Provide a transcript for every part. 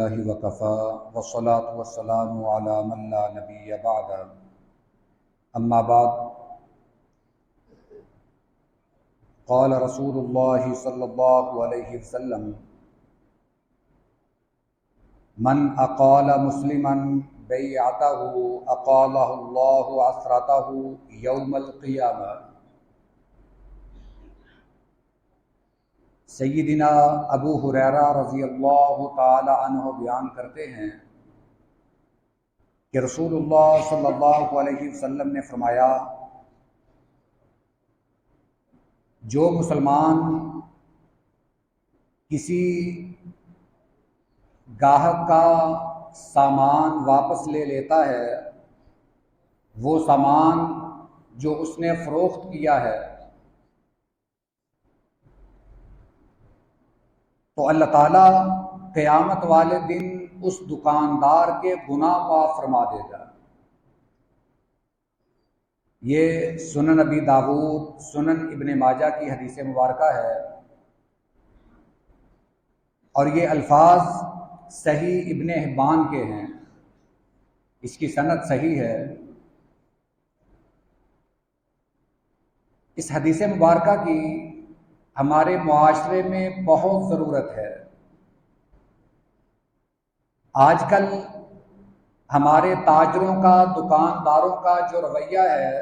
اللہ وکفا والصلاة والسلام علی من لا نبی بعد اما بعد قال رسول اللہ صلی اللہ علیہ وسلم من اقال مسلما بیعتہ اقالہ اللہ عثرتہ یوم القیامہ۔ سیدنا ابو ہریرہ رضی اللہ تعالی عنہ بیان کرتے ہیں کہ رسول اللہ صلی اللہ علیہ وسلم نے فرمایا، جو مسلمان کسی گاہک کا سامان واپس لے لیتا ہے، وہ سامان جو اس نے فروخت کیا ہے، تو اللہ تعالیٰ قیامت والے دن اس دکاندار کے گناہ معاف فرما دے گا۔ یہ سنن ابی داؤد، سنن ابن ماجہ کی حدیث مبارکہ ہے، اور یہ الفاظ صحیح ابن حبان کے ہیں، اس کی سند صحیح ہے۔ اس حدیث مبارکہ کی ہمارے معاشرے میں بہت ضرورت ہے۔ آج کل ہمارے تاجروں کا، دکانداروں کا جو رویہ ہے،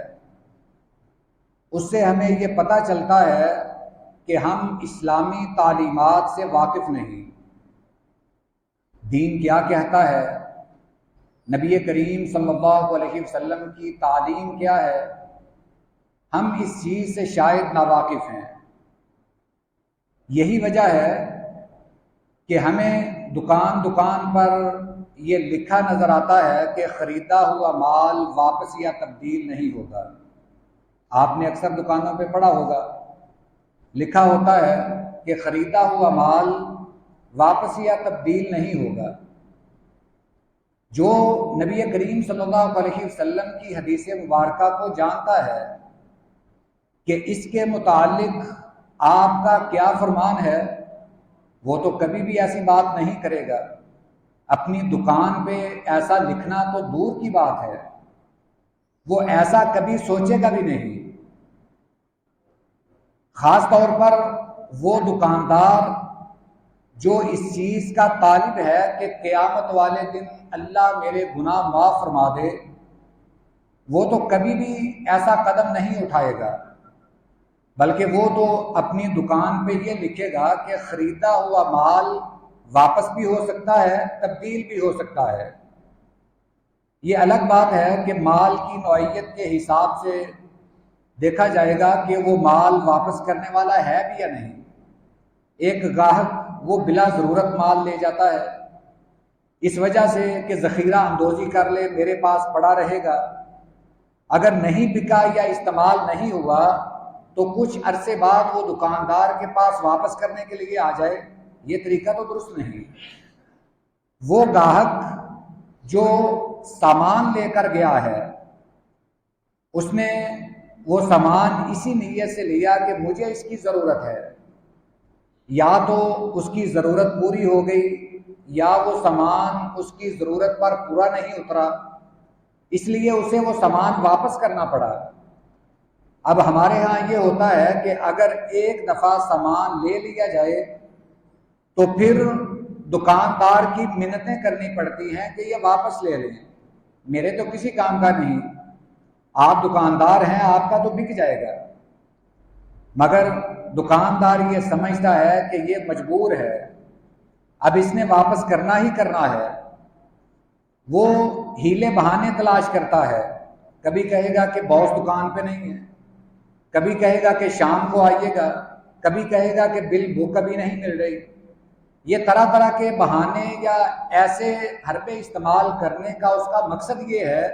اس سے ہمیں یہ پتہ چلتا ہے کہ ہم اسلامی تعلیمات سے واقف نہیں۔ دین کیا کہتا ہے، نبی کریم صلی اللہ علیہ وسلم کی تعلیم کیا ہے، ہم اس چیز سے شاید ناواقف ہیں۔ یہی وجہ ہے کہ ہمیں دکان پر یہ لکھا نظر آتا ہے کہ خریدا ہوا مال واپس یا تبدیل نہیں ہوتا۔ آپ نے اکثر دکانوں پہ پڑھا ہوگا، لکھا ہوتا ہے کہ خریدا ہوا مال واپس یا تبدیل نہیں ہوگا۔ جو نبی کریم صلی اللہ علیہ وسلم کی حدیث مبارکہ کو جانتا ہے کہ اس کے متعلق آپ کا کیا فرمان ہے، وہ تو کبھی بھی ایسی بات نہیں کرے گا۔ اپنی دکان پہ ایسا لکھنا تو دور کی بات ہے، وہ ایسا کبھی سوچے گا بھی نہیں۔ خاص طور پر وہ دکاندار جو اس چیز کا طالب ہے کہ قیامت والے دن اللہ میرے گناہ معاف فرما دے، وہ تو کبھی بھی ایسا قدم نہیں اٹھائے گا، بلکہ وہ تو اپنی دکان پہ یہ لکھے گا کہ خریدا ہوا مال واپس بھی ہو سکتا ہے، تبدیل بھی ہو سکتا ہے۔ یہ الگ بات ہے کہ مال کی نوعیت کے حساب سے دیکھا جائے گا کہ وہ مال واپس کرنے والا ہے بھی یا نہیں۔ ایک گاہک وہ بلا ضرورت مال لے جاتا ہے اس وجہ سے کہ ذخیرہ اندوزی کر لے، میرے پاس پڑا رہے گا، اگر نہیں بکا یا استعمال نہیں ہوا تو کچھ عرصے بعد وہ دکاندار کے پاس واپس کرنے کے لیے آ جائے، یہ طریقہ تو درست نہیں۔ وہ گاہک جو سامان لے کر گیا ہے، اس نے وہ سامان اسی نیت سے لیا کہ مجھے اس کی ضرورت ہے، یا تو اس کی ضرورت پوری ہو گئی یا وہ سامان اس کی ضرورت پر پورا نہیں اترا، اس لیے اسے وہ سامان واپس کرنا پڑا۔ اب ہمارے ہاں یہ ہوتا ہے کہ اگر ایک دفعہ سامان لے لیا جائے تو پھر دکاندار کی منتیں کرنی پڑتی ہیں کہ یہ واپس لے لیں، میرے تو کسی کام کا نہیں، آپ دکاندار ہیں، آپ کا تو بک جائے گا۔ مگر دکاندار یہ سمجھتا ہے کہ یہ مجبور ہے، اب اس نے واپس کرنا ہی کرنا ہے۔ وہ ہیلے بہانے تلاش کرتا ہے، کبھی کہے گا کہ باس دکان پہ نہیں ہے، کبھی کہے گا کہ شام کو آئیے گا، کبھی کہے گا کہ بل بک کبھی نہیں مل رہی۔ یہ طرح طرح کے بہانے یا ایسے حربے استعمال کرنے کا اس کا مقصد یہ ہے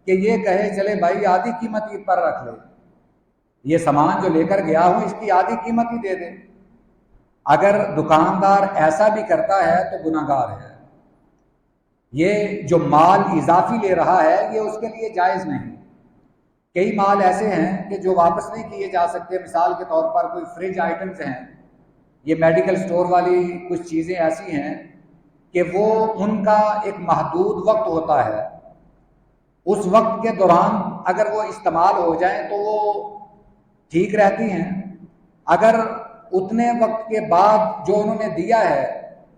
کہ یہ کہے چلے بھائی آدھی قیمت ہی پر رکھ لے، یہ سامان جو لے کر گیا ہوں اس کی آدھی قیمت ہی دے دے۔ اگر دکاندار ایسا بھی کرتا ہے تو گناہگار ہے۔ یہ جو مال اضافی لے رہا ہے یہ اس کے لیے جائز نہیں۔ کئی مال ایسے ہیں کہ جو واپس نہیں کیے جا سکتے، مثال کے طور پر کوئی فریج آئٹمز ہیں، یہ میڈیکل سٹور والی کچھ چیزیں ایسی ہیں کہ وہ ان کا ایک محدود وقت ہوتا ہے، اس وقت کے دوران اگر وہ استعمال ہو جائیں تو وہ ٹھیک رہتی ہیں، اگر اتنے وقت کے بعد جو انہوں نے دیا ہے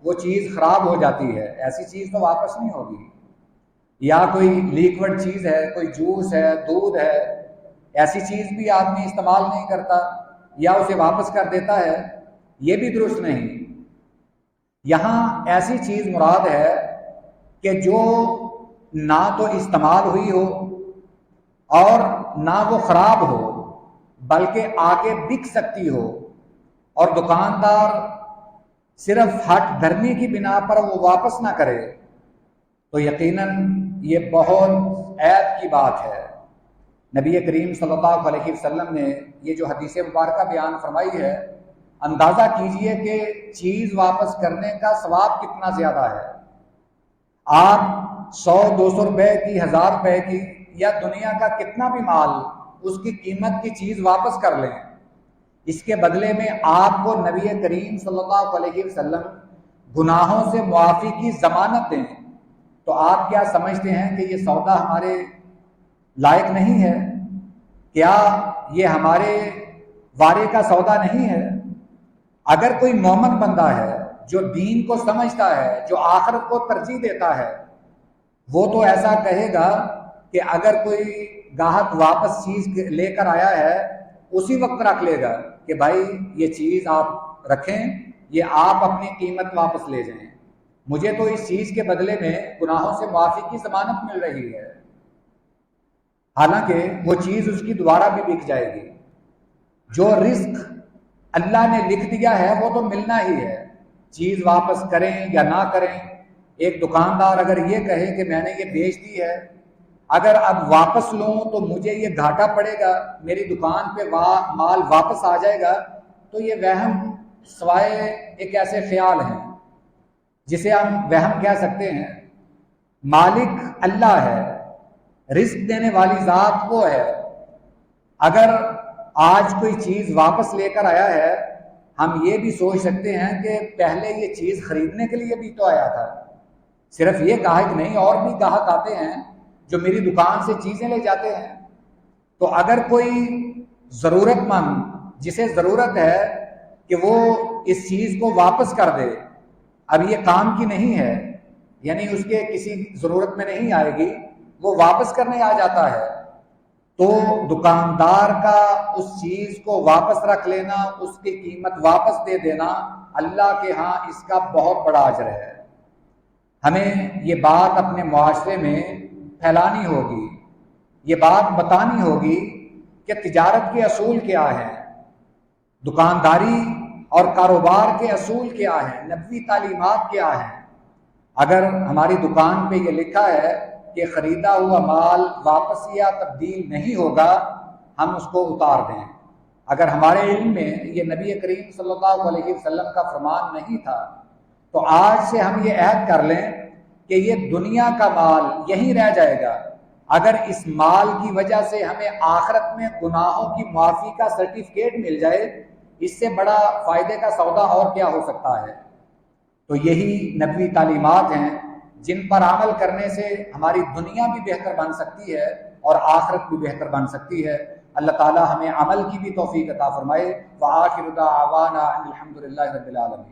وہ چیز خراب ہو جاتی ہے، ایسی چیز تو واپس نہیں ہوگی۔ یا کوئی لیکوڈ چیز ہے، کوئی جوس ہے، دودھ ہے، ایسی چیز بھی آدمی استعمال نہیں کرتا یا اسے واپس کر دیتا ہے، یہ بھی درست نہیں۔ یہاں ایسی چیز مراد ہے کہ جو نہ تو استعمال ہوئی ہو اور نہ وہ خراب ہو، بلکہ آگے بک سکتی ہو، اور دکاندار صرف ہٹ دھرمی کی بنا پر وہ واپس نہ کرے، تو یقیناً یہ بہت عیب کی بات ہے۔ نبی کریم صلی اللہ علیہ وسلم نے یہ جو حدیث مبارکہ بیان فرمائی ہے، اندازہ کیجئے کہ چیز واپس کرنے کا ثواب کتنا زیادہ ہے۔ آپ 100-200 روپے کی، 1000 روپے کی، یا دنیا کا کتنا بھی مال اس کی قیمت کی چیز واپس کر لیں، اس کے بدلے میں آپ کو نبی کریم صلی اللہ علیہ وسلم گناہوں سے معافی کی ضمانت دیں، تو آپ کیا سمجھتے ہیں کہ یہ سودا ہمارے لائق نہیں ہے؟ کیا یہ ہمارے وارے کا سودا نہیں ہے؟ اگر کوئی مومن بندہ ہے جو دین کو سمجھتا ہے، جو آخرت کو ترجیح دیتا ہے، وہ تو ایسا کہے گا کہ اگر کوئی گاہک واپس چیز لے کر آیا ہے اسی وقت رکھ لے گا کہ بھائی یہ چیز آپ رکھیں، یہ آپ اپنی قیمت واپس لے جائیں، مجھے تو اس چیز کے بدلے میں گناہوں سے معافی کی ضمانت مل رہی ہے، حالانکہ وہ چیز اس کی دوبارہ بھی بک جائے گی۔ جو رزق اللہ نے لکھ دیا ہے وہ تو ملنا ہی ہے، چیز واپس کریں یا نہ کریں۔ ایک دکاندار اگر یہ کہے کہ میں نے یہ بیچ دی ہے، اگر اب واپس لوں تو مجھے یہ گھاٹا پڑے گا، میری دکان پہ مال واپس آ جائے گا، تو یہ وہم سوائے ایک ایسے خیال ہیں جسے ہم وہم کہہ سکتے ہیں۔ مالک اللہ ہے، رزق دینے والی ذات وہ ہے۔ اگر آج کوئی چیز واپس لے کر آیا ہے، ہم یہ بھی سوچ سکتے ہیں کہ پہلے یہ چیز خریدنے کے لیے بھی تو آیا تھا، صرف یہ گاہک نہیں، اور بھی گاہک آتے ہیں جو میری دکان سے چیزیں لے جاتے ہیں۔ تو اگر کوئی ضرورت مند جسے ضرورت ہے کہ وہ اس چیز کو واپس کر دے، اب یہ کام کی نہیں ہے، یعنی اس کے کسی ضرورت میں نہیں آئے گی، وہ واپس کرنے آ جاتا ہے، تو دکاندار کا اس چیز کو واپس رکھ لینا، اس کی قیمت واپس دے دینا، اللہ کے ہاں اس کا بہت بڑا اجر ہے۔ ہمیں یہ بات اپنے معاشرے میں پھیلانی ہوگی، یہ بات بتانی ہوگی کہ تجارت کے اصول کیا ہیں، دکانداری اور کاروبار کے اصول کیا ہیں، نبوی تعلیمات کیا ہیں۔ اگر ہماری دکان پہ یہ لکھا ہے کہ خریدا ہوا مال واپس یا تبدیل نہیں ہوگا، ہم اس کو اتار دیں۔ اگر ہمارے علم میں یہ نبی کریم صلی اللہ علیہ وسلم کا فرمان نہیں تھا، تو آج سے ہم یہ عہد کر لیں کہ یہ دنیا کا مال یہیں رہ جائے گا، اگر اس مال کی وجہ سے ہمیں آخرت میں گناہوں کی معافی کا سرٹیفکیٹ مل جائے، اس سے بڑا فائدے کا سودا اور کیا ہو سکتا ہے؟ تو یہی نبوی تعلیمات ہیں جن پر عمل کرنے سے ہماری دنیا بھی بہتر بن سکتی ہے اور آخرت بھی بہتر بن سکتی ہے۔ اللہ تعالی ہمیں عمل کی بھی توفیق عطا فرمائے۔ وآخر دعوانا ان الحمد للہ رب العالمین۔